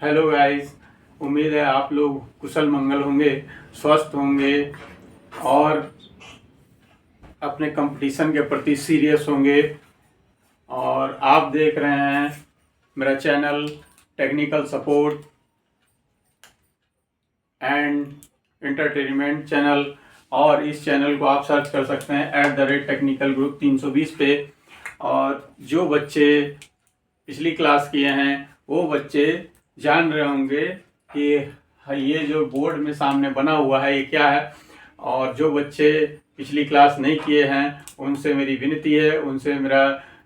Hello guys, उम्मीद है आप लोग कुशल मंगल होंगे, स्वस्थ होंगे और अपने कंपटीशन के प्रति सीरियस होंगे। और आप देख रहे हैं मेरा channel technical support and entertainment channel. और इस चैनल को आप सर्च कर सकते हैं @टेक्निकल ग्रुप 320 पे। और जो बच्चे पिछली क्लास किए हैं वो बच्चे जान रहे होंगे कि ये जो बोर्ड में सामने बना हुआ है ये क्या है। और जो बच्चे पिछली क्लास नहीं किए हैं उनसे मेरी विनती है, उनसे मेरा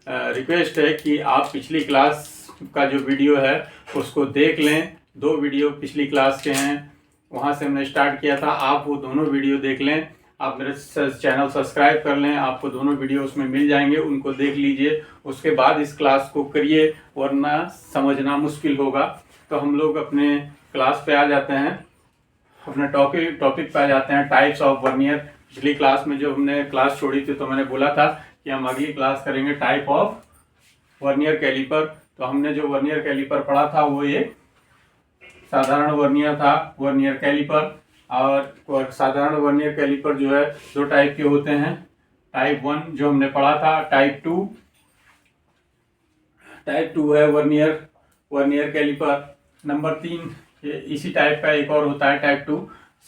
रिक्वेस्ट है कि आप पिछली क्लास का जो वीडियो है उसको देख लें। 2 वीडियो पिछली क्लास के हैं, वहाँ से हमने स्टार्ट किया था। आप वो दोनों वीडियो देख लें, आप मेरे चैनल सब्सक्राइब कर लें, आपको दोनों वीडियो उसमें मिल जाएंगे, उनको देख लीजिए। उसके बाद इस क्लास को करिए, वरना समझना मुश्किल होगा। तो हम लोग अपने क्लास पे आ जाते हैं, अपने टॉपिक पे आ जाते हैं, टाइप्स ऑफ वर्नियर। पिछली क्लास में जो हमने क्लास छोड़ी थी तो मैंने बोला था कि हम अगली क्लास करेंगे टाइप ऑफ वर्नियर कैलिपर। तो हमने जो वर्नियर कैलिपर पढ़ा था वो एक साधारण वर्नियर था, वर्नियर कैलिपर। और साधारण वर्नियर कैलिपर जो है 2 टाइप के होते हैं। टाइप 1 जो हमने पढ़ा था, टाइप 2 है वर्नियर कैलिपर। नंबर 3 इसी टाइप का एक और होता है, टाइप 2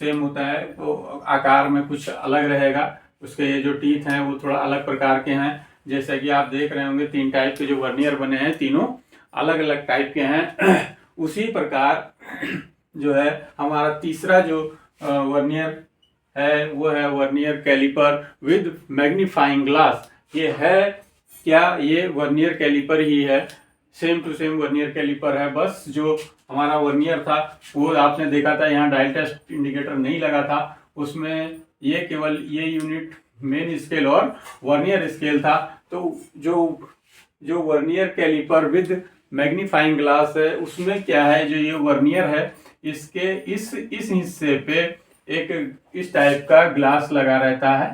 सेम होता है, तो आकार में कुछ अलग रहेगा। उसके ये जो टीथ हैं वो थोड़ा अलग प्रकार के हैं। जैसे कि आप देख रहे होंगे 3 टाइप के जो वर्नियर बने हैं, तीनों अलग अलग टाइप के हैं। उसी प्रकार जो है हमारा तीसरा जो वर्नियर है वो है vernier caliper with magnifying glass. ये है क्या? ये वर्नियर कैलिपर ही है, same to same vernier caliper है। बस जो हमारा वर्नियर था वो आपने देखा था, यहाँ डायल टेस्ट इंडिकेटर नहीं लगा था, उसमें ये केवल ये यूनिट मेन स्केल और वर्नियर स्केल था। तो जो vernier caliper with magnifying glass है उसमें क्या है, जो ये वर्नियर है इसके इस हिस्से पे एक इस टाइप का ग्लास लगा रहता है,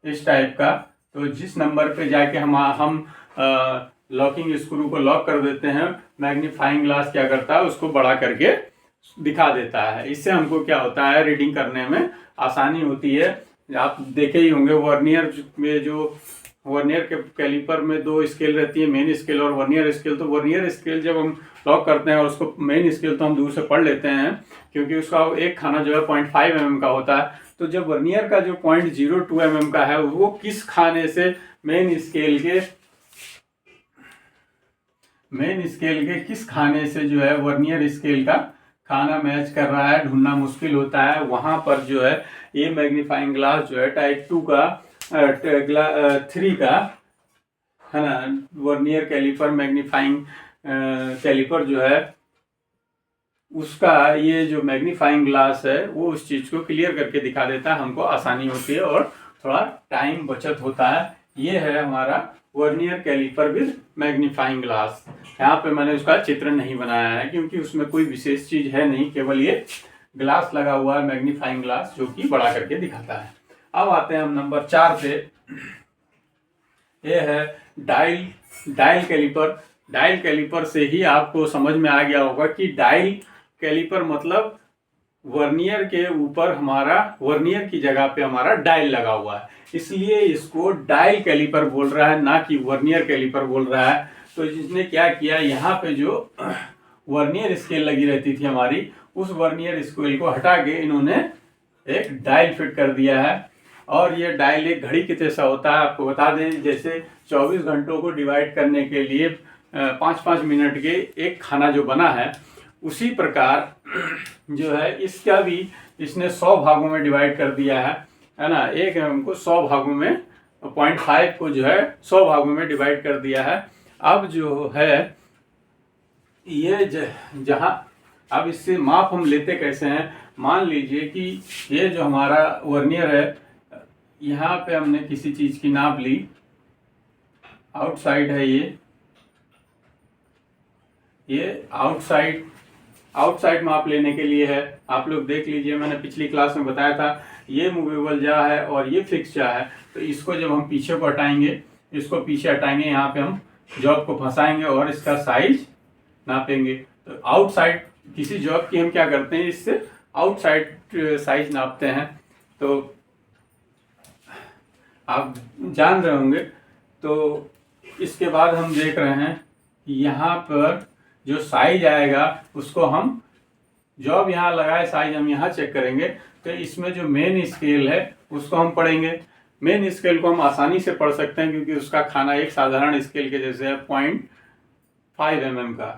इस टाइप का। तो जिस नंबर पे जाके हम लॉकिंग स्क्रू को लॉक कर देते हैं, मैग्नीफाइंग ग्लास क्या करता है, उसको बड़ा करके दिखा देता है। इससे हमको क्या होता है, रीडिंग करने में आसानी होती है। आप देखे ही होंगे वर्नियर में, जो वर्नियर के कैलिपर में 2 स्केल रहती है, मेन स्केल और वर्नियर स्केल। तो वर्नियर स्केल जब हम लॉक करते हैं और उसको मेन स्केल तो हम दूर से पढ़ लेते हैं क्योंकि उसका एक खाना जो है 0.5 mm का होता है। तो जब वर्नियर का जो 0.02 mm का है वो किस खाने से मेन स्केल के किस खाने से जो है वर्नियर स्केल का खाना मैच कर रहा है, ढूंढना मुश्किल होता है। वहां पर जो है ये मैग्नीफाइंग ग्लास जो है टाइप 2 का 3 का है ना, वर्नियर कैलिपर मैग्नीफाइंग कैलिपर जो है उसका ये जो मैग्नीफाइंग ग्लास है वो उस चीज को क्लियर करके दिखा देता है, हमको आसानी होती है और थोड़ा टाइम बचत होता है। ये है हमारा vernier caliper with magnifying glass. यहाँ पे मैंने उसका चित्र नहीं बनाया है क्योंकि उसमें कोई विशेष चीज है नहीं, केवल ये ग्लास लगा हुआ है मैग्नीफाइंग ग्लास जो कि बड़ा करके दिखाता है। अब आते हैं हम नंबर 4 पे। ये है डायल कैलिपर। डायल कैलिपर से ही आपको समझ में आ गया होगा कि डायल कैलिपर मतलब वर्नियर के ऊपर हमारा, वर्नियर की जगह पे हमारा डायल लगा हुआ है, इसलिए इसको डायल कैलिपर बोल रहा है, ना कि वर्नियर कैलिपर बोल रहा है। तो जिसने क्या किया, यहाँ पे जो वर्नियर स्केल लगी रहती थी हमारी, उस वर्नियर स्केल को हटा के इन्होंने एक डायल फिट कर दिया है। और ये डायल एक घड़ी के जैसा होता है। आपको बता दें, जैसे 24 घंटों को डिवाइड करने के लिए 5-5 मिनट के एक खाना जो बना है, उसी प्रकार जो है इसका भी इसने 100 भागों में डिवाइड कर दिया है ना। एक हमको 100 भागों में 0.5 को जो है 100 भागों में डिवाइड कर दिया है। अब जो है ये जहाँ अब इससे माप हम लेते कैसे हैं, मान लीजिए कि ये जो हमारा वर्नियर है, यहाँ पे हमने किसी चीज की नाप ली, आउटसाइड है ये आउटसाइड माप लेने के लिए है। आप लोग देख लीजिए, मैंने पिछली क्लास में बताया था ये मूवेबल जा है और ये फिक्स जा है। तो इसको जब हम पीछे को हटाएंगे, इसको पीछे हटाएंगे, यहाँ पे हम जॉब को फंसाएंगे और इसका साइज नापेंगे। तो आउटसाइड किसी जॉब की हम क्या करते हैं, इससे आउटसाइड साइज नापते हैं। तो आप जान रहे होंगे। तो इसके बाद हम देख रहे हैं कि यहाँ पर जो साइज आएगा उसको हम जॉब यहाँ लगाए साइज हम यहाँ चेक करेंगे। तो इसमें जो मेन स्केल है उसको हम पढ़ेंगे। मेन स्केल को हम आसानी से पढ़ सकते हैं क्योंकि उसका खाना एक साधारण स्केल के जैसे है 0.5 mm का।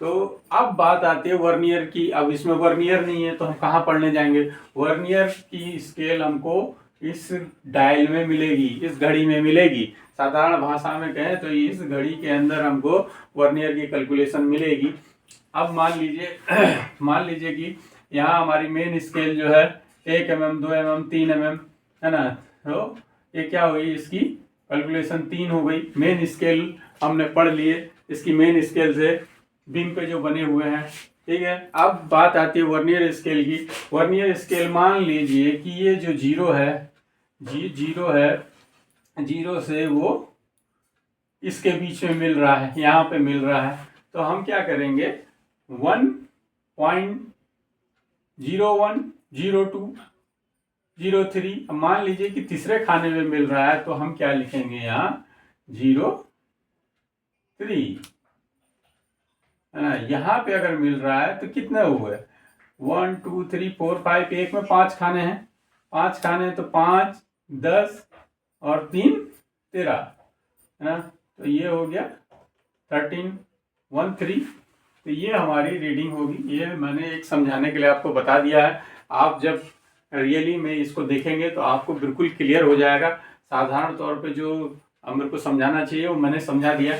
तो अब बात आती है वर्नियर की। अब इसमें वर्नियर नहीं है तो हम कहाँ पढ़ने जाएंगे। वर्नियर की स्केल हमको इस डायल में मिलेगी, इस घड़ी में मिलेगी। साधारण भाषा में कहें तो इस घड़ी के अंदर हमको वर्नियर की कैलकुलेशन मिलेगी। अब मान लीजिए कि यहाँ हमारी मेन स्केल जो है 1 mm, 2 mm, 3 mm है ना। तो ये क्या हुई, इसकी कैलकुलेशन 3 हो गई। मेन स्केल हमने पढ़ लिए, इसकी मेन स्केल से बीम पे जो बने हुए हैं, ठीक है। अब बात आती है वर्नियर स्केल की। वर्नियर स्केल मान लीजिए कि ये जो जीरो है, जीरो से वो इसके बीच में मिल रहा है, यहाँ पे मिल रहा है। तो हम क्या करेंगे 1.01, 02, 03। अब मान लीजिए कि तीसरे खाने में मिल रहा है तो हम क्या लिखेंगे यहाँ 03 है ना। यहाँ पे अगर मिल रहा है तो कितने हुए 1, 2, 3, 4, 5, एक में 5 खाने हैं, 5 खाने तो 5, 10 और 3, 13 है ना। तो ये हो गया 13 तो ये हमारी रीडिंग होगी। ये मैंने एक समझाने के लिए आपको बता दिया है। आप जब रियली में इसको देखेंगे तो आपको बिल्कुल क्लियर हो जाएगा। साधारण तौर पे जो मेरे को समझाना चाहिए वो मैंने समझा दिया।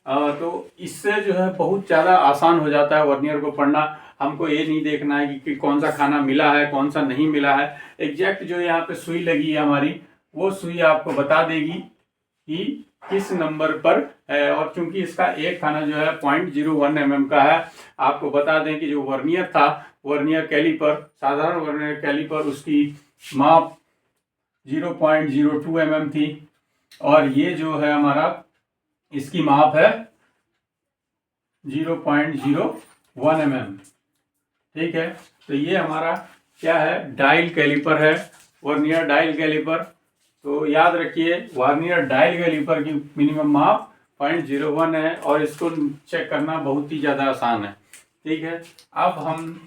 तो इससे जो है बहुत ज़्यादा आसान हो जाता है वर्नियर को पढ़ना। हमको ये नहीं देखना है कि कौन सा खाना मिला है कौन सा नहीं मिला है। एग्जैक्ट जो यहाँ पे सुई लगी है हमारी, वो सुई आपको बता देगी कि किस नंबर पर है। और चूंकि इसका एक खाना जो है 0.01 mm का है, आपको बता दें कि जो वर्नियर था, वर्नियर कैलिपर, साधारण वर्नियर कैलिपर, उसकी माप 0.02 mm थी। और ये जो है हमारा, इसकी माप है 0.01 mm, ठीक है। तो ये हमारा क्या है, डायल कैलिपर है, वर्नियर डायल कैलिपर। तो याद रखिए वर्नियर डायल कैलिपर की मिनिमम माप 0.01 है और इसको चेक करना बहुत ही ज़्यादा आसान है, ठीक है। अब हम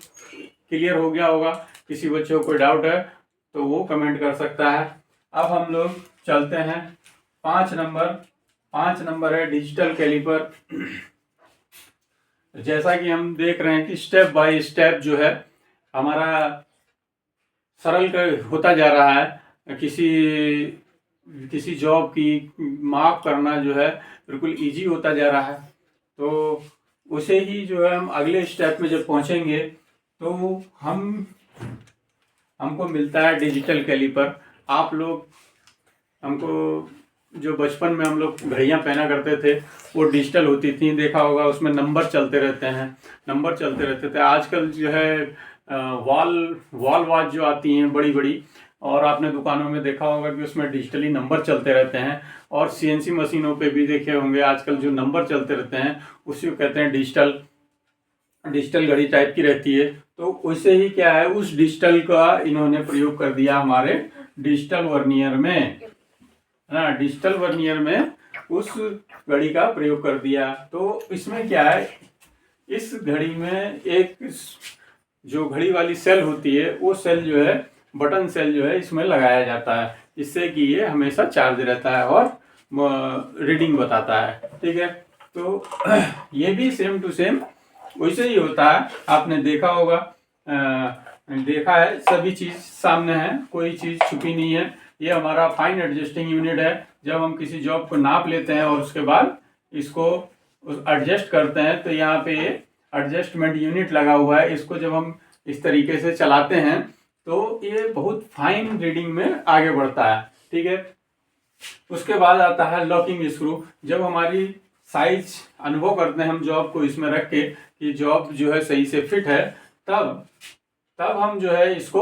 क्लियर हो गया होगा। किसी बच्चे को कोई डाउट है तो वो कमेंट कर सकता है। अब हम लोग चलते हैं 5 नंबर है डिजिटल कैलिपर। जैसा कि हम देख रहे हैं कि स्टेप बाय स्टेप जो है हमारा सरल होता जा रहा है। किसी जॉब की माप करना जो है बिल्कुल इजी होता जा रहा है। तो उसे ही जो है हम अगले स्टेप में जब पहुंचेंगे तो हमको मिलता है डिजिटल कैलिपर। आप लोग, हमको जो बचपन में हम लोग घड़ियाँ पहना करते थे वो डिजिटल होती थी, देखा होगा, उसमें नंबर चलते रहते थे। आजकल जो है वॉल वॉच जो आती हैं बड़ी बड़ी, और आपने दुकानों में देखा होगा कि उसमें डिजिटली नंबर चलते रहते हैं। और CNC मशीनों पे भी देखे होंगे आजकल जो नंबर चलते रहते हैं उसी को कहते हैं डिजिटल घड़ी टाइप की रहती है। तो वैसे ही क्या है, उस डिजिटल का इन्होंने प्रयोग कर दिया हमारे डिजिटल वर्नियर में, है ना। डिजिटल वर्नियर में उस घड़ी का प्रयोग कर दिया। तो इसमें क्या है, इस घड़ी में एक जो घड़ी वाली सेल होती है वो सेल जो है, बटन सेल जो है, इसमें लगाया जाता है, जिससे कि ये हमेशा चार्ज रहता है और रीडिंग बताता है, ठीक है। तो ये भी सेम टू सेम वैसे ही होता है। आपने देखा होगा, देखा है, सभी चीज़ सामने है, कोई चीज़ छुपी नहीं है। ये हमारा फाइन एडजस्टिंग यूनिट है। जब हम किसी जॉब को नाप लेते हैं और उसके बाद इसको एडजस्ट करते हैं तो यहाँ पे एडजस्टमेंट यूनिट लगा हुआ है। इसको जब हम इस तरीके से चलाते हैं तो ये बहुत फाइन रीडिंग में आगे बढ़ता है, ठीक है। उसके बाद आता है लॉकिंग स्क्रू। जब हमारी साइज अनुभव करते हैं हम जॉब को इसमें रख के कि जॉब जो है सही से फिट है, तब हम जो है इसको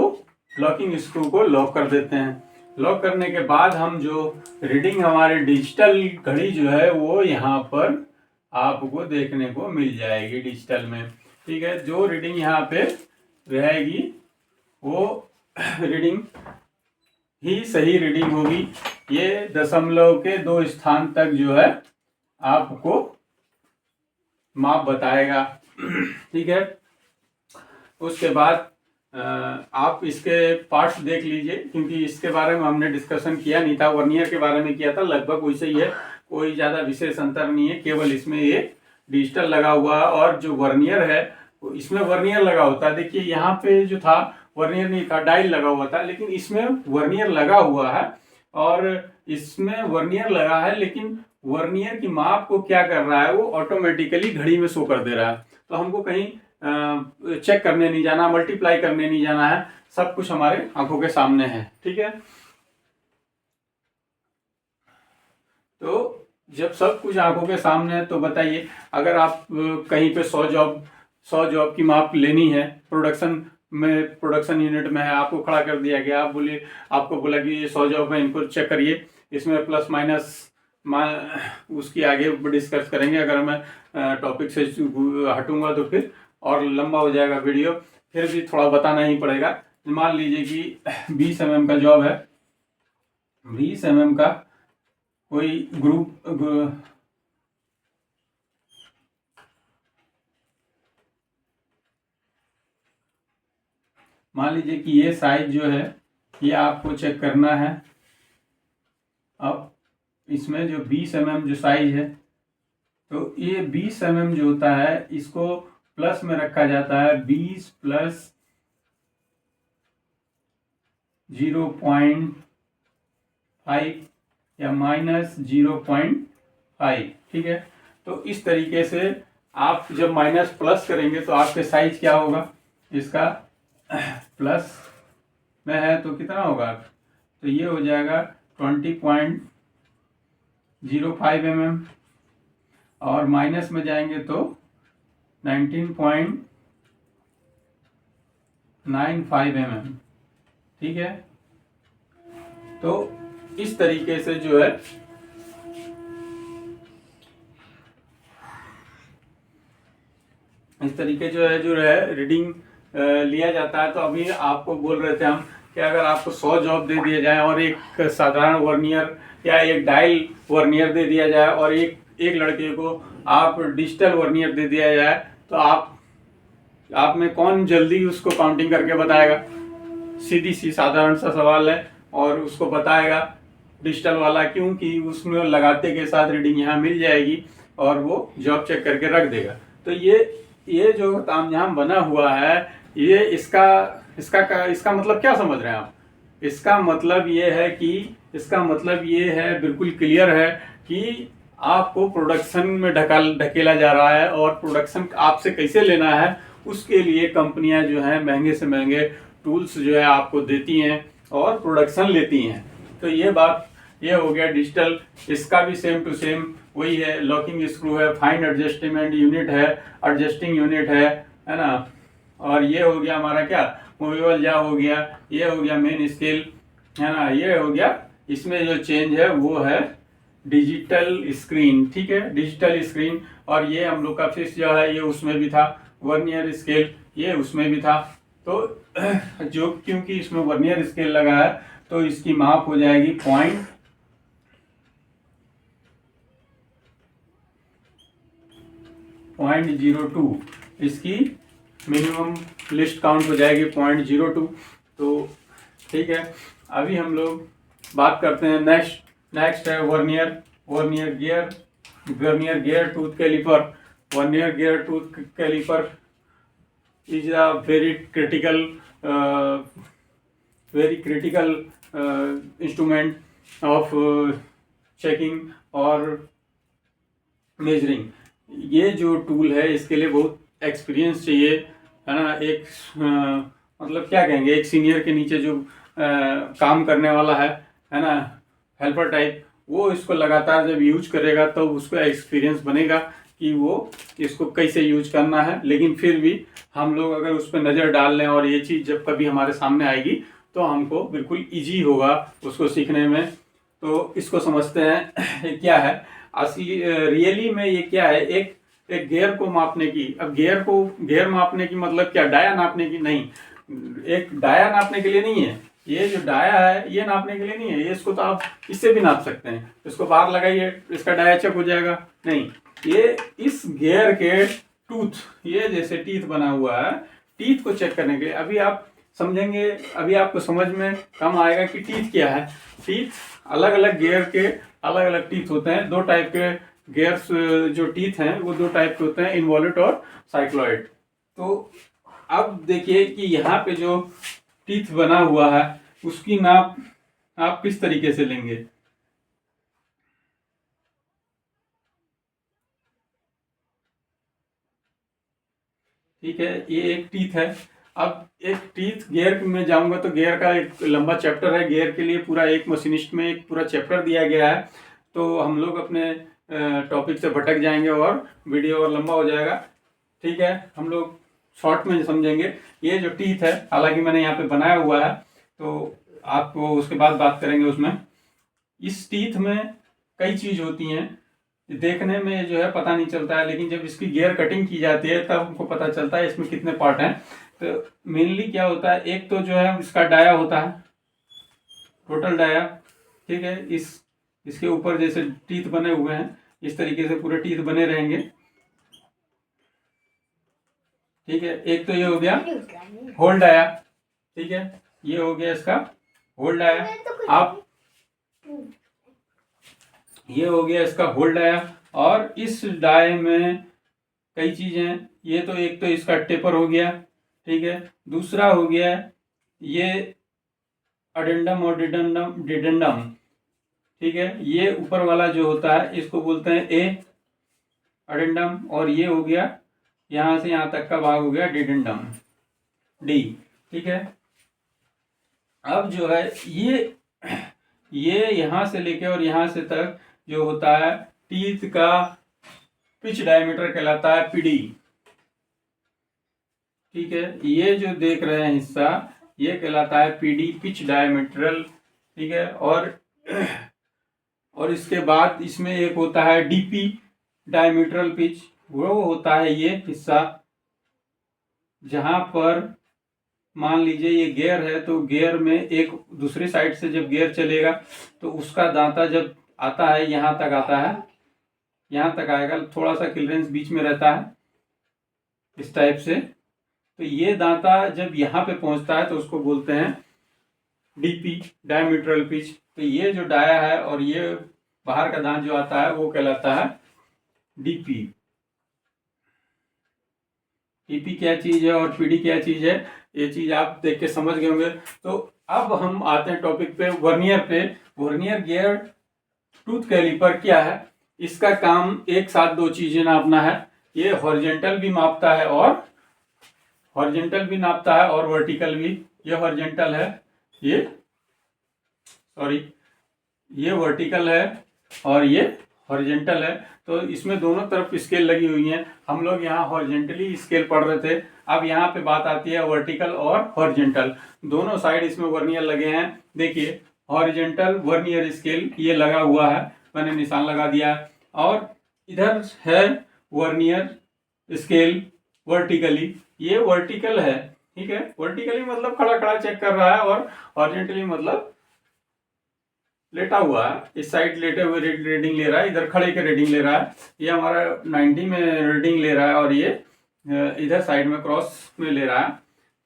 लॉकिंग स्क्रू को लॉक कर देते हैं। लॉक करने के बाद हम जो रीडिंग हमारे डिजिटल घड़ी जो है वो यहाँ पर आपको देखने को मिल जाएगी डिजिटल में, ठीक है, जो रीडिंग यहाँ पे रहेगी वो रीडिंग ही सही रीडिंग होगी। ये दशमलव के 2 स्थान तक जो है आपको माप बताएगा। ठीक है, उसके बाद आप इसके पार्ट्स देख लीजिए, क्योंकि इसके बारे में हमने डिस्कशन किया नहीं था, वर्नियर के बारे में किया था, लगभग वैसे ही है, कोई ज़्यादा विशेष अंतर नहीं है, केवल इसमें ये डिजिटल लगा हुआ है और जो वर्नियर है इसमें वर्नियर लगा होता है। देखिए यहाँ पे जो था वर्नियर नहीं था, डायल लगा हुआ था, लेकिन इसमें वर्नियर लगा हुआ है और इसमें वर्नियर लगा है, लेकिन वर्नियर की माप को क्या कर रहा है, वो ऑटोमेटिकली घड़ी में शो कर दे रहा है। तो हमको कहीं चेक करने नहीं जाना, मल्टीप्लाई करने नहीं जाना है, सब कुछ हमारे आंखों के सामने है। ठीक है, तो जब सब कुछ आंखों के सामने है तो बताइए, अगर आप कहीं पे 100 जॉब की माप लेनी है, प्रोडक्शन यूनिट में है, आपको खड़ा कर दिया गया, आपको बोला कि ये 100 जॉब है, इनको चेक करिए, इसमें प्लस माइनस उसकी आगे डिस्कस करेंगे। अगर मैं टॉपिक से हटूंगा तो फिर और लंबा हो जाएगा वीडियो, फिर भी थोड़ा बताना ही पड़ेगा। मान लीजिए कि 20 mm का जॉब है, 20 mm का कोई ग्रुप मान लीजिए कि ये साइज जो है ये आपको चेक करना है। अब इसमें जो 20 mm जो साइज है, तो ये 20 mm जो होता है इसको प्लस में रखा जाता है, 20 प्लस 0.5 या माइनस 0.5। ठीक है, तो इस तरीके से आप जब माइनस प्लस करेंगे तो आपके साइज क्या होगा, इसका प्लस में है तो कितना होगा, तो ये हो जाएगा 20.05 mm और माइनस में जाएंगे तो 19.95 mm। ठीक है, तो इस तरीके से जो है रीडिंग लिया जाता है। तो अभी आपको बोल रहे थे हम कि अगर आपको 100 जॉब दे दिया जाए और एक साधारण वर्नियर या एक डायल वर्नियर दे दिया जाए और एक लड़के को आप डिजिटल वर्नियर दे दिया जाए, तो आप में कौन जल्दी उसको काउंटिंग करके बताएगा? सीधी सी साधारण सा सवाल है, और उसको बताएगा डिजिटल वाला, क्योंकि उसमें लगाते के साथ रीडिंग यहाँ मिल जाएगी और वो जॉब चेक करके रख देगा। तो ये जो तामझाम बना हुआ है, ये इसका मतलब क्या समझ रहे हैं आप? इसका मतलब ये है बिल्कुल क्लियर है कि आपको प्रोडक्शन में ढकेला जा रहा है, और प्रोडक्शन आपसे कैसे लेना है उसके लिए कंपनियां जो है महंगे से महंगे टूल्स जो है आपको देती हैं और प्रोडक्शन लेती हैं। तो ये हो गया डिजिटल। इसका भी सेम टू सेम वही है, लॉकिंग स्क्रू है, फाइन एडजस्टमेंट यूनिट है, एडजस्टिंग यूनिट है ना। और ये हो गया हमारा क्या, मूवेबल जा हो गया, ये हो गया मेन स्केल है ना, ये हो गया। इसमें जो चेंज है वो है डिजिटल स्क्रीन। ठीक है, डिजिटल स्क्रीन। और ये हम लोग का फिक्स जो है ये उसमें भी था, वर्नियर स्केल ये उसमें भी था। तो जो क्योंकि इसमें वर्नियर स्केल लगा है तो इसकी माप हो जाएगी 0.02। इसकी मिनिमम लिस्ट काउंट हो जाएगी 0.02। तो ठीक है, अभी हम लोग बात करते हैं नेक्स्ट है vernier gear tooth caliper. Vernier gear tooth caliper is a very critical instrument of checking और मेजरिंग। ये जो टूल है इसके लिए बहुत एक्सपीरियंस चाहिए है ना। एक मतलब क्या कहेंगे, एक सीनियर के नीचे जो काम करने वाला है ना, हेल्पर टाइप, वो इसको लगातार जब यूज करेगा तो उसको एक्सपीरियंस बनेगा कि वो इसको कैसे यूज करना है। लेकिन फिर भी हम लोग अगर उस पर नज़र डाल लें और ये चीज़ जब कभी हमारे सामने आएगी तो हमको बिल्कुल इजी होगा उसको सीखने में। तो इसको समझते हैं ये क्या है असली रियली में, ये क्या है, एक एक गियर को मापने की। अब गियर मापने की मतलब क्या, डाया नापने की नहीं, एक डाया नापने के लिए नहीं है, ये जो डाया है ये नापने के लिए नहीं है, ये इसको तो आप इससे भी नाप सकते हैं, इसको बाहर लगाइए इसका डाया चेक हो जाएगा, नहीं, ये इस गियर के टूथ, ये जैसे टीथ बना हुआ है, टीथ को चेक करने के लिए अभी आप समझेंगे, अभी आपको समझ में कम आएगा कि टीथ क्या है। टीथ अलग अलग गियर के अलग अलग टीथ होते हैं, दो टाइप के गियर्स जो टीथ हैं वो दो टाइप के होते हैं, इन्वॉल्यूट और साइक्लॉइड। तो अब देखिए कि यहाँ पे जो टीथ बना हुआ है उसकी नाप आप किस तरीके से लेंगे। ठीक है, ये एक टीथ है। अब एक टीथ गियर में जाऊंगा तो गियर का एक लंबा चैप्टर है, गियर के लिए पूरा एक मशीनिस्ट में एक पूरा चैप्टर दिया गया है, तो हम लोग अपने टॉपिक से भटक जाएंगे और वीडियो और लंबा हो जाएगा। ठीक है, हम लोग शॉर्ट में समझेंगे। ये जो टीथ है, हालांकि मैंने यहाँ पे बनाया हुआ है तो आपको उसके बाद बात करेंगे उसमें। इस टीथ में कई चीज होती हैं, देखने में जो है पता नहीं चलता है, लेकिन जब इसकी गियर कटिंग की जाती है तब हमको पता चलता है इसमें कितने पार्ट हैं। तो मेनली क्या होता है, एक तो जो है इसका डाया होता है, टोटल डाया। ठीक है, इसके ऊपर जैसे टीथ बने हुए हैं इस तरीके से पूरे टीथ बने रहेंगे। ठीक है, एक तो ये हो गया होल्ड डाया। ठीक है, ये हो गया इसका होल्ड डाया। आप ये हो गया इसका होल्ड डाया, और इस डाय में कई चीजें हैं। ये तो एक तो इसका टेपर हो गया, ठीक है, दूसरा हो गया ये अडेंडम और डिडेंडम। ठीक है, ये ऊपर वाला जो होता है इसको बोलते हैं ए अडेंडम, और ये हो गया यहां से यहां तक का भाग हो गया डिडेंडम डी। ठीक है, अब जो है ये यहां से लेके और यहां से तक जो होता है टीथ का पिच डायमीटर कहलाता है पीडी। ठीक है, ये जो देख रहे हैं हिस्सा ये कहलाता है पीडी, पिच डायमीटरल। ठीक है, और इसके बाद इसमें एक होता है डीपी डायमीटरल पिच, वो होता है ये हिस्सा जहां पर मान लीजिए ये गियर है, तो गियर में एक दूसरी साइड से जब गियर चलेगा तो उसका दांता जब आता है यहां तक आता है, यहां तक आएगा, थोड़ा सा क्लियरेंस बीच में रहता है इस टाइप से। तो ये दांता जब यहाँ पे पहुंचता है तो उसको बोलते हैं डीपी डायमीटरल पिच। तो ये जो डाया है और ये बाहर का दांत जो आता है वो कहलाता है डीपी। डीपी क्या चीज है और पीडी क्या चीज है, ये चीज आप देख के समझ गए होंगे। तो अब हम आते हैं टॉपिक पे, वर्नियर पे। वर्नियर गियर टूथ कैलिपर क्या है, इसका काम एक साथ दो चीजें नापना है। ये हॉरिजेंटल भी मापता है और वर्टिकल भी। ये हॉरिजेंटल है, ये वर्टिकल है और ये हॉरिजेंटल है। तो इसमें दोनों तरफ स्केल लगी हुई हैं। हम लोग यहाँ हॉरिजेंटली स्केल पढ़ रहे थे, अब यहाँ पे बात आती है वर्टिकल और हॉरिजेंटल, दोनों साइड इसमें वर्नियर लगे हैं। देखिए हॉरिजेंटल वर्नियर स्केल ये लगा हुआ है, मैंने निशान लगा दिया, और इधर है वर्नियर स्केल वर्टिकली, ये वर्टिकल है। ठीक है, वर्टिकली मतलब खड़ा खड़ा चेक कर रहा है, और हॉरिजेंटली मतलब लेटा हुआ है, इस साइड लेटे हुए रीडिंग ले रहा है, इधर खड़े के रीडिंग ले रहा है। ये हमारा 90 में रीडिंग ले रहा है और ये इधर साइड में क्रॉस में ले रहा है।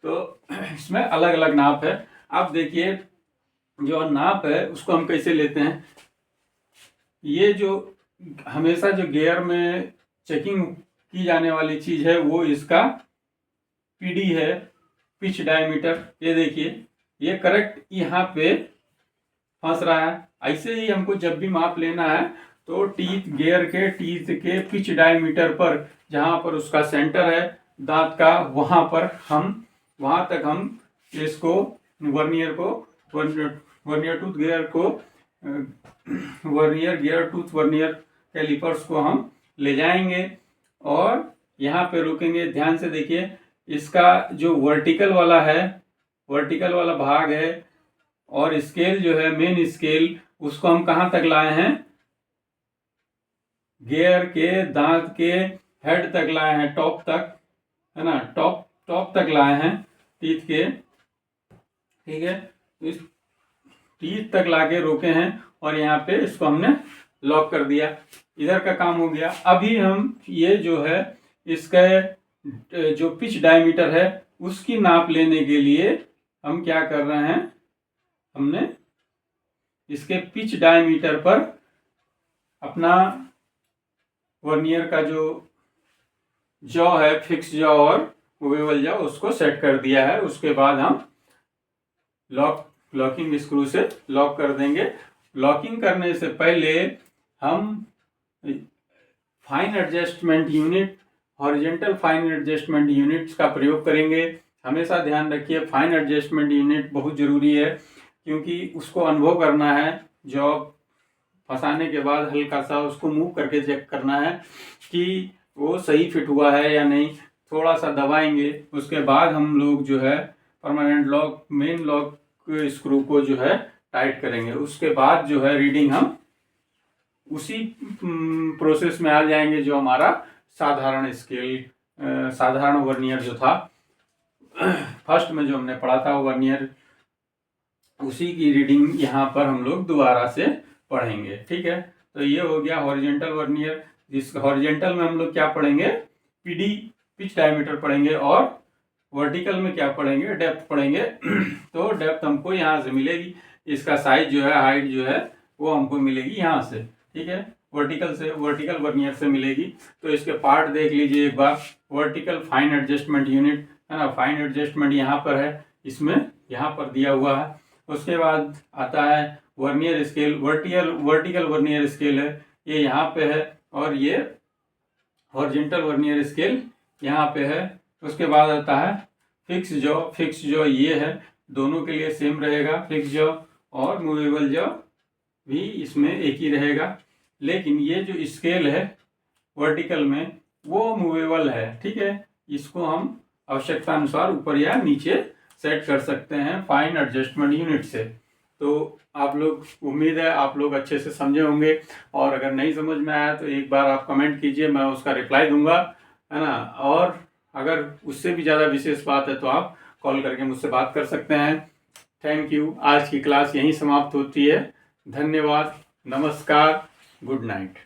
तो इसमें अलग अलग नाप है। अब देखिए जो नाप है उसको हम कैसे लेते हैं। ये जो हमेशा जो गियर में चेकिंग की जाने वाली चीज है वो इसका पीडी है, पिच डायमीटर। ये देखिए ये करेक्ट यहाँ पे फंस रहा है। ऐसे ही हमको जब भी माप लेना है तो गियर के टीथ के पिच डायमीटर पर, जहां पर उसका सेंटर है दांत का, वहां तक हम इसको वर्नियर टूथ गियर को वर्नियर कैलिपर्स को हम ले जाएंगे और यहाँ पे रुकेंगे। ध्यान से देखिए, इसका जो वर्टिकल वाला भाग है और स्केल जो है मेन स्केल, उसको हम कहाँ तक लाए हैं, गियर के दांत के हेड तक लाए हैं, टॉप तक, है ना, टॉप तक लाए हैं टीथ के, ठीक है। तो इस टीथ तक लाके रोके हैं और यहाँ पे इसको हमने लॉक कर दिया। इधर का काम हो गया। अभी हम ये जो है इसका जो पिच डायमीटर है उसकी नाप लेने के लिए हम क्या कर रहे हैं, हमने इसके पिच डायमीटर पर अपना वर्नियर का जो जॉ है, फिक्स जॉ और मूवेबल जॉ, उसको सेट कर दिया है। उसके बाद हम लॉकिंग स्क्रू से लॉक कर देंगे। लॉकिंग करने से पहले हम fine adjustment unit, horizontal fine adjustment units का प्रयोग करेंगे। हमेशा ध्यान रखिए फाइन एडजस्टमेंट यूनिट बहुत ज़रूरी है, क्योंकि उसको अनुभव करना है। जॉब फंसाने के बाद हल्का सा उसको मूव करके चेक करना है कि वो सही फिट हुआ है या नहीं। थोड़ा सा दबाएंगे, उसके बाद हम लोग जो है permanent lock, main lock screw को जो है टाइट करेंगे। उसके बाद जो है रीडिंग हम उसी प्रोसेस में आ जाएंगे जो हमारा साधारण स्केल, साधारण वर्नियर जो था फर्स्ट में जो हमने पढ़ा था वर्नियर, उसी की रीडिंग यहाँ पर हम लोग दोबारा से पढ़ेंगे, ठीक है। तो ये हो गया हॉरिजेंटल वर्नियर। इस हॉरिजेंटल में हम लोग क्या पढ़ेंगे, पीडी, पिच डायमीटर पढ़ेंगे, और वर्टिकल में क्या पढ़ेंगे, डेप्थ पढ़ेंगे। तो डेप्थ हमको यहाँ से मिलेगी, इसका साइज जो है, हाइट जो है वो हमको मिलेगी यहाँ से, ठीक है, वर्टिकल से, वर्टिकल वर्नियर से मिलेगी। तो इसके पार्ट देख लीजिए एक बार। वर्टिकल फाइन एडजस्टमेंट यूनिट, है ना, फाइन एडजस्टमेंट यहाँ पर है, इसमें यहाँ पर दिया हुआ है। उसके बाद आता है vernier scale, vertical vernier scale है, ये यहाँ पे है, और ये हॉरिजेंटल वर्नियर स्केल यहाँ पे है। उसके बाद आता है फिक्स जॉ। फिक्स जॉ ये है, दोनों के लिए सेम रहेगा, फिक्स जॉ, और मूवेबल जॉ भी इसमें एक ही रहेगा। लेकिन ये जो स्केल है वर्टिकल में वो मूवेबल है, ठीक है। इसको हम आवश्यकता अनुसार ऊपर या नीचे सेट कर सकते हैं फाइन एडजस्टमेंट यूनिट से। तो आप लोग, उम्मीद है आप लोग अच्छे से समझे होंगे, और अगर नहीं समझ में आया तो एक बार आप कमेंट कीजिए, मैं उसका रिप्लाई दूंगा, है ना। और अगर उससे भी ज़्यादा विशेष बात है तो आप कॉल करके मुझसे बात कर सकते हैं। Thank you. आज की क्लास यहीं समाप्त होती है। धन्यवाद, नमस्कार, गुड नाइट।